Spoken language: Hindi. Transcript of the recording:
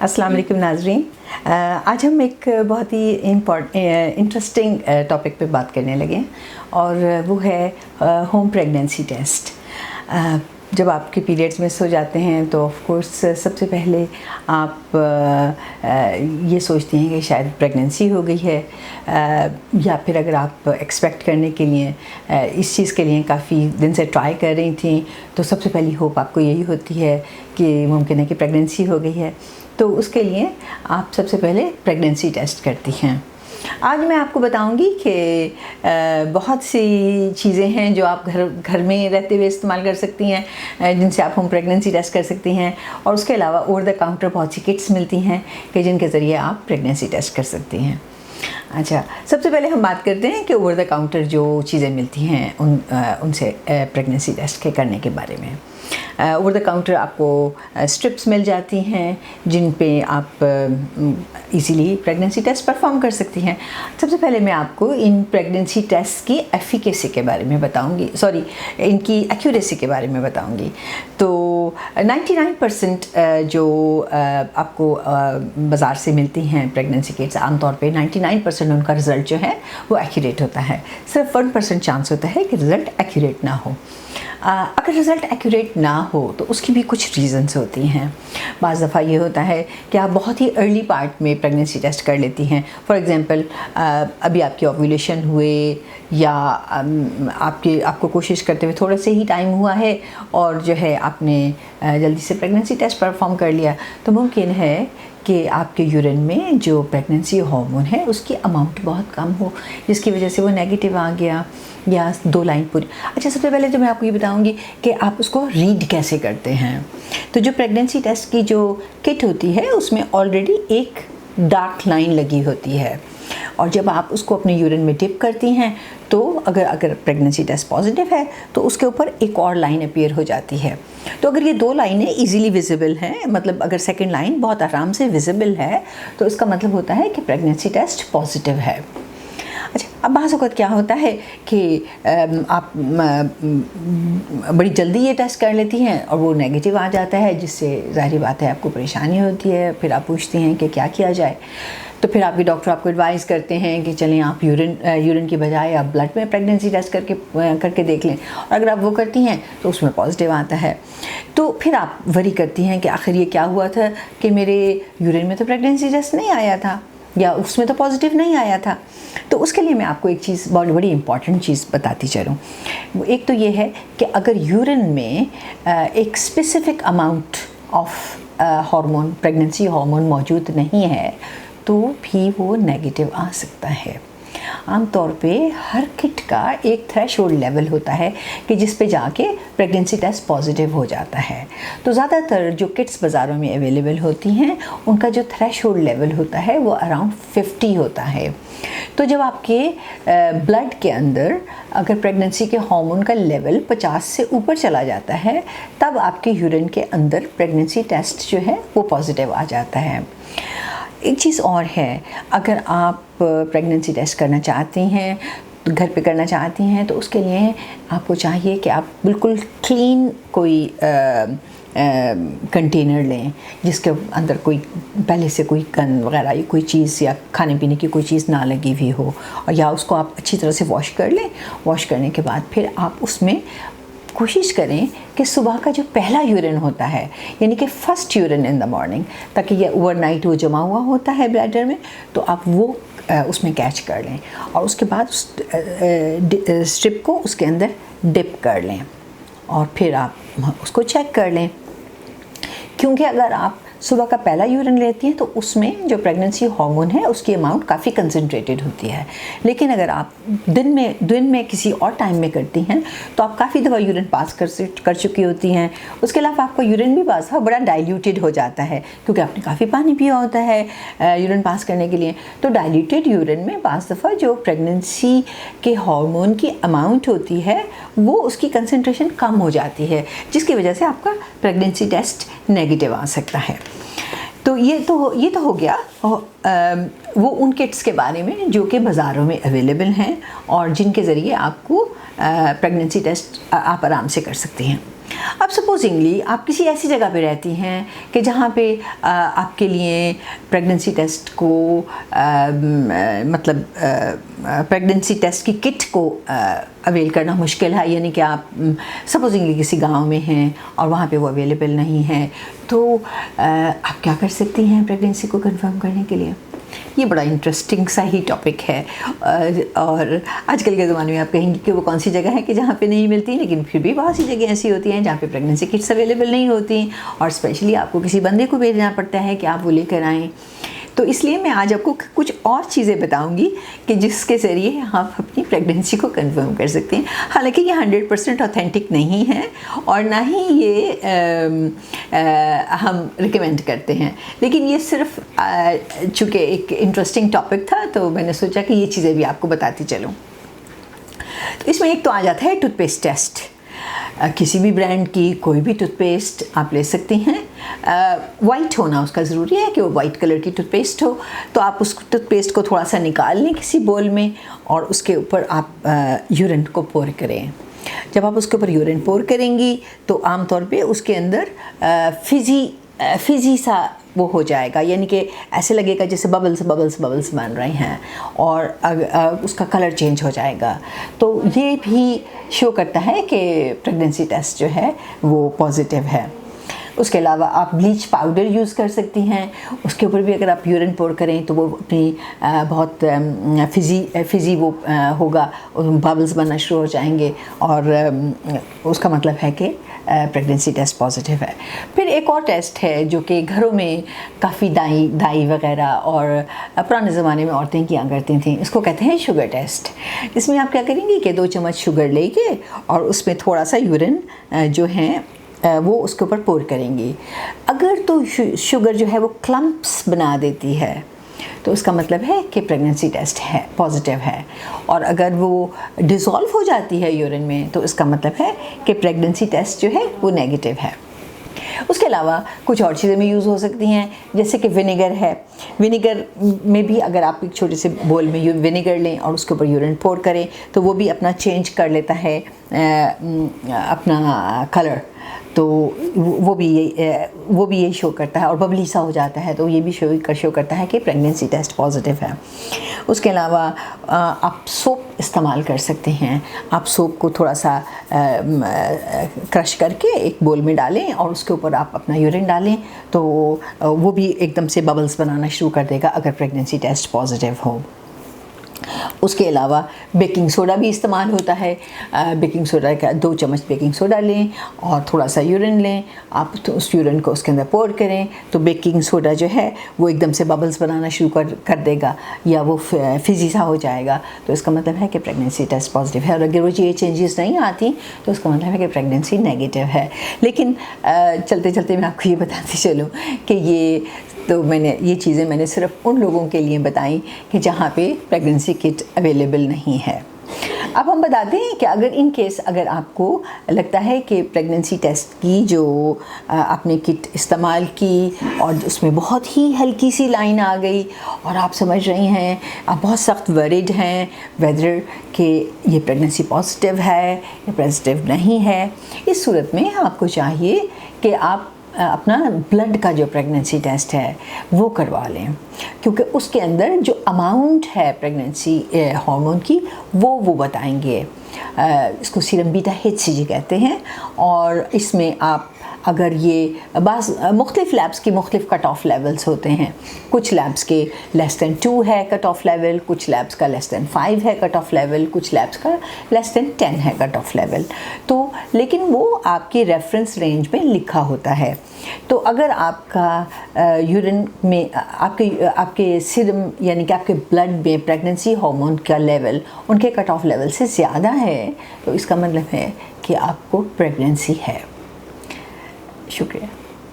अस्सलाम वालेकुम नाज़रीन। आज हम एक बहुत ही इंटरेस्टिंग टॉपिक पे बात करने लगे हैं और वो है होम प्रेगनेंसी टेस्ट। जब आपके पीरियड्स मिस हो जाते हैं तो ऑफ कोर्स सबसे पहले आप ये सोचते हैं कि शायद प्रेगनेंसी हो गई है, या फिर अगर आप एक्सपेक्ट करने के लिए इस चीज़ के लिए काफ़ी दिन से ट्राई कर रही थी तो सबसे पहली होप आपको यही होती है कि मुमकिन है कि प्रेगनेंसी हो गई है। तो उसके लिए आप सबसे पहले प्रेगनेंसी टेस्ट करती हैं। आज मैं आपको बताऊंगी कि बहुत सी चीज़ें हैं जो आप घर में रहते हुए इस्तेमाल कर सकती हैं, जिनसे आप होम प्रेगनेंसी टेस्ट कर सकती हैं। और उसके अलावा ओवर द काउंटर बहुत सी किट्स मिलती हैं कि जिनके ज़रिए आप प्रेगनेंसी टेस्ट कर सकती हैं। अच्छा, सबसे पहले हम बात करते हैं कि ओवर द काउंटर जो चीज़ें मिलती हैं उनसे प्रेगनेंसी टेस्ट के करने के बारे में। ओवर द काउंटर आपको स्ट्रिप्स मिल जाती हैं जिन पे आप इजीली प्रेगनेंसी टेस्ट परफॉर्म कर सकती हैं। सबसे पहले मैं आपको इन प्रेगनेंसी टेस्ट की एफिकेसी के बारे में बताऊंगी, इनकी एक्यूरेसी के बारे में बताऊंगी। तो 99% जो आपको बाज़ार से मिलती हैं प्रेगनेंसी किट्स, आमतौर पे 99% उनका रिज़ल्ट जो है वो एक्यूरेट होता है। सिर्फ 1% चांस होता है कि रिज़ल्ट एक्यूरेट ना हो। अगर रिज़ल्ट एक्यूरेट ना हो तो उसकी भी कुछ रीज़न्स होती हैं। बाज़ दफ़ा ये होता है कि आप बहुत ही अर्ली पार्ट में प्रेगनेंसी टेस्ट कर लेती हैं। फॉर एग्ज़ाम्पल, अभी आपकी ओव्यूलेशन हुए या आपको कोशिश करते हुए थोड़ा से ही टाइम हुआ है और जो है आपने जल्दी से प्रेगनेंसी टेस्ट परफॉर्म कर लिया, तो मुमकिन है कि आपके यूरिन में जो प्रेगनेंसी हार्मोन है उसकी अमाउंट बहुत कम हो, जिसकी वजह से वो नेगेटिव आ गया या 2 लाइन पूरी। अच्छा, सबसे पहले तो मैं आपको ये बताऊंगी कि आप उसको रीड कैसे करते हैं। तो जो प्रेगनेंसी टेस्ट की जो किट होती है उसमें ऑलरेडी एक डार्क लाइन लगी होती है, और जब आप उसको अपने यूरिन में डिप करती हैं तो अगर प्रेगनेंसी टेस्ट पॉजिटिव है तो उसके ऊपर एक और लाइन अपीयर हो जाती है। तो अगर ये 2 लाइनें इजीली विजिबल हैं, मतलब अगर सेकंड लाइन बहुत आराम से विजिबल है, तो इसका मतलब होता है कि प्रेगनेंसी टेस्ट पॉजिटिव है। अच्छा, अब बाज़ वक़्त क्या होता है कि आप बड़ी जल्दी ये टेस्ट कर लेती हैं और वो नेगेटिव आ जाता है, जिससे ज़ाहिर बात है आपको परेशानी होती है। फिर आप पूछती हैं कि क्या किया जाए, तो फिर आपके डॉक्टर आपको एडवाइस करते हैं कि चलें आप यूरिन की बजाय आप ब्लड में प्रेगनेंसी टेस्ट करके देख लें। और अगर आप वो करती हैं तो उसमें पॉजिटिव आता है, तो फिर आप वरी करती हैं कि आखिर ये क्या हुआ था कि मेरे यूरिन में तो प्रेगनेंसी टेस्ट नहीं आया था या उसमें तो पॉजिटिव नहीं आया था। तो उसके लिए मैं आपको एक चीज़, बहुत बड़ी इंपॉर्टेंट चीज़ बताती चलूँ। एक तो ये है कि अगर यूरिन में एक specific amount of hormone, pregnancy hormone मौजूद नहीं है तो भी वो नेगेटिव आ सकता है। आमतौर पे हर किट का एक थ्रेशोल्ड लेवल होता है कि जिस पे जाके प्रेगनेंसी टेस्ट पॉजिटिव हो जाता है। तो ज़्यादातर जो किट्स बाज़ारों में अवेलेबल होती हैं उनका जो थ्रेशोल्ड लेवल होता है वो अराउंड 50 होता है। तो जब आपके ब्लड के अंदर अगर प्रेगनेंसी के हार्मोन का लेवल 50 से ऊपर चला जाता है, तब आपके यूरिन के अंदर प्रेगनेंसी टेस्ट जो है वो पॉजिटिव आ जाता है। एक चीज़ और है, अगर आप प्रेगनेंसी टेस्ट करना चाहती हैं, घर पे करना चाहती हैं, तो उसके लिए आपको चाहिए कि आप बिल्कुल क्लीन कोई कंटेनर लें जिसके अंदर कोई पहले से कोई गंद वगैरह या कोई चीज़ या खाने पीने की कोई चीज़ ना लगी हुई हो, और या उसको आप अच्छी तरह से वॉश कर लें। वॉश करने के बाद फिर आप उसमें कोशिश करें कि सुबह का जो पहला यूरिन होता है, यानी कि first urine in the morning, ताकि ये ओवरनाइट वो जमा हुआ होता है ब्लैडर में, तो आप वो उसमें कैच कर लें और उसके बाद उस स्ट्रिप को उसके अंदर डिप कर लें और फिर आप उसको चेक कर लें। क्योंकि अगर आप सुबह का पहला यूरिन लेती हैं तो उसमें जो प्रेगनेंसी हार्मोन है उसकी अमाउंट काफ़ी कंसनट्रेटेड होती है। लेकिन अगर आप दिन में किसी और टाइम में करती हैं तो आप काफ़ी दफ़ा यूरिन पास कर चुकी होती हैं। उसके अलावा आपका यूरिन भी बाज़ बड़ा डाइल्यूटेड हो जाता है क्योंकि आपने काफ़ी पानी पिया होता है यूरिन पास करने के लिए। तो डाइल्यूटेड यूरिन में बाज़ दफ़ा जो प्रेगनेंसी के हार्मोन की अमाउंट होती है वो उसकी कंसनट्रेशन कम हो जाती है, जिसकी वजह से आपका प्रेगनेंसी टेस्ट नेगेटिव आ सकता है। तो ये तो हो गया वो उन किट्स के बारे में जो कि बाज़ारों में अवेलेबल हैं और जिनके ज़रिए आपको प्रेगनेंसी टेस्ट आप आराम से कर सकती हैं। अब सपोजिंगली आप किसी ऐसी जगह पे रहती हैं कि जहाँ पे आपके लिए प्रेगनेंसी टेस्ट को मतलब प्रेगनेंसी टेस्ट की किट को अवेल करना मुश्किल है, यानी कि आप सपोजिंगली किसी गांव में हैं और वहाँ पे वो अवेलेबल नहीं है, तो आप क्या कर सकती हैं प्रेगनेंसी को कंफर्म करने के लिए। ये बड़ा इंटरेस्टिंग सा ही टॉपिक है और आजकल के ज़माने में आप कहेंगे कि वो कौन सी जगह है कि जहाँ पे नहीं मिलती, लेकिन फिर भी बहुत सी जगह ऐसी होती हैं जहाँ पे प्रेगनेंसी किट्स अवेलेबल नहीं होती और स्पेशली आपको किसी बंदे को भेजना पड़ता है कि आप वो लेकर आएँ। तो इसलिए मैं आज आपको कुछ और चीज़ें बताऊंगी कि जिसके ज़रिए आप अपनी प्रेगनेंसी को कंफर्म कर सकते हैं। हालांकि ये 100% ऑथेंटिक नहीं है और ना ही ये हम रिकमेंड करते हैं, लेकिन ये सिर्फ चूँकि एक इंटरेस्टिंग टॉपिक था तो मैंने सोचा कि ये चीज़ें भी आपको बताती चलूँ। तो इसमें एक तो आ जाता है टूथपेस्ट टेस्ट। किसी भी ब्रांड की कोई भी टूथपेस्ट आप ले सकती हैं। वाइट होना उसका ज़रूरी है कि वो वाइट कलर की टूथपेस्ट हो। तो आप उस टूथपेस्ट को थोड़ा सा निकाल लें किसी बोल में और उसके ऊपर आप यूरिन को पोर करें। जब आप उसके ऊपर यूरिन पोर करेंगी तो आमतौर पे उसके अंदर फिजी सा वो हो जाएगा, यानी कि ऐसे लगेगा जैसे बबल्स बन रहे हैं और उसका कलर चेंज हो जाएगा। तो ये भी शो करता है कि प्रेगनेंसी टेस्ट जो है वो पॉजिटिव है। उसके अलावा आप ब्लीच पाउडर यूज़ कर सकती हैं। उसके ऊपर भी अगर आप यूरिन पोर करें तो वो अपनी बहुत फिजी वो होगा, बबल्स बनना शुरू हो जाएंगे और उसका मतलब है कि प्रेगनेंसी टेस्ट पॉजिटिव है। फिर एक और टेस्ट है जो कि घरों में काफ़ी दाई वगैरह और पुराने ज़माने में औरतें किया करती थीं। इसको कहते हैं शुगर टेस्ट। इसमें आप क्या करेंगी कि 2 चम्मच शुगर लेके और उसमें थोड़ा सा यूरिन जो है वो उसके ऊपर पोर करेंगी। अगर तो शुगर जो है वो क्लम्प्स बना देती है तो उसका मतलब है कि प्रेगनेंसी टेस्ट है पॉजिटिव है, और अगर वो डिज़ोल्व हो जाती है यूरिन में तो इसका मतलब है कि प्रेगनेंसी टेस्ट जो है वो नेगेटिव है। उसके अलावा कुछ और चीज़ें भी यूज़ हो सकती हैं, जैसे कि विनेगर है। विनेगर में भी अगर आप एक छोटे से बोल में विनेगर लें और उसके ऊपर यूरिन पोर करें तो वो भी अपना चेंज कर लेता है अपना कलर, तो वो भी यही शो करता है और बबली सा हो जाता है, तो ये भी शो करता है कि प्रेगनेंसी टेस्ट पॉजिटिव है। उसके अलावा आप सोप इस्तेमाल कर सकते हैं। आप सोप को थोड़ा सा क्रश करके एक बोल में डालें और उसके ऊपर आप अपना यूरिन डालें तो वो भी एकदम से बबल्स बनाना शुरू कर देगा अगर प्रेगनेंसी टेस्ट पॉजिटिव हो। उसके अलावा बेकिंग सोडा भी इस्तेमाल होता है। बेकिंग सोडा का 2 चम्मच बेकिंग सोडा लें और थोड़ा सा यूरिन लें। आप तो उस यूरिन को उसके अंदर पोर करें तो बेकिंग सोडा जो है वो एकदम से बबल्स बनाना शुरू कर देगा या वो फिजी सा हो जाएगा, तो इसका मतलब है कि प्रेगनेंसी टेस्ट पॉजिटिव है। और अगर वो ये चेंजेस नहीं आती तो उसका मतलब है कि प्रेगनेंसी नेगेटिव है। लेकिन चलते चलते मैं आपको ये बताती चलूँ कि ये चीज़ें मैंने सिर्फ उन लोगों के लिए बताई कि जहाँ पे प्रेगनेंसी किट अवेलेबल नहीं है। अब हम बताते हैं कि अगर आपको लगता है कि प्रेगनेंसी टेस्ट की जो आपने किट इस्तेमाल की और उसमें बहुत ही हल्की सी लाइन आ गई और आप समझ रही हैं, आप बहुत सख्त वरीड हैं वेदर कि ये प्रेगनेंसी पॉजिटिव है या पॉजिटिव नहीं है, इस सूरत में आपको चाहिए कि आप अपना ब्लड का जो प्रेगनेंसी टेस्ट है वो करवा लें, क्योंकि उसके अंदर जो अमाउंट है प्रेगनेंसी हार्मोन की वो बताएंगे। इसको सीरम बीटा HCG कहते हैं और इसमें आप अगर ये मुख्तलिफ़ लैब्स की मुख्तलिफ़ कट ऑफ लेवल्स होते हैं। कुछ लैब्स के <2 है कट ऑफ लेवल, कुछ लैब्स का <5 है कट ऑफ लेवल, कुछ लैब्स का <10 है कट ऑफ लेवल। तो लेकिन वो आपके रेफरेंस रेंज में लिखा होता है। तो अगर आपका यूरिन में आपके सीरम यानी कि आपके ब्लड में प्रेगनेंसी हार्मोन का लेवल उनके कट ऑफ लेवल से ज़्यादा है तो इसका मतलब है कि आपको प्रेगनेंसी है। शुक्रिया।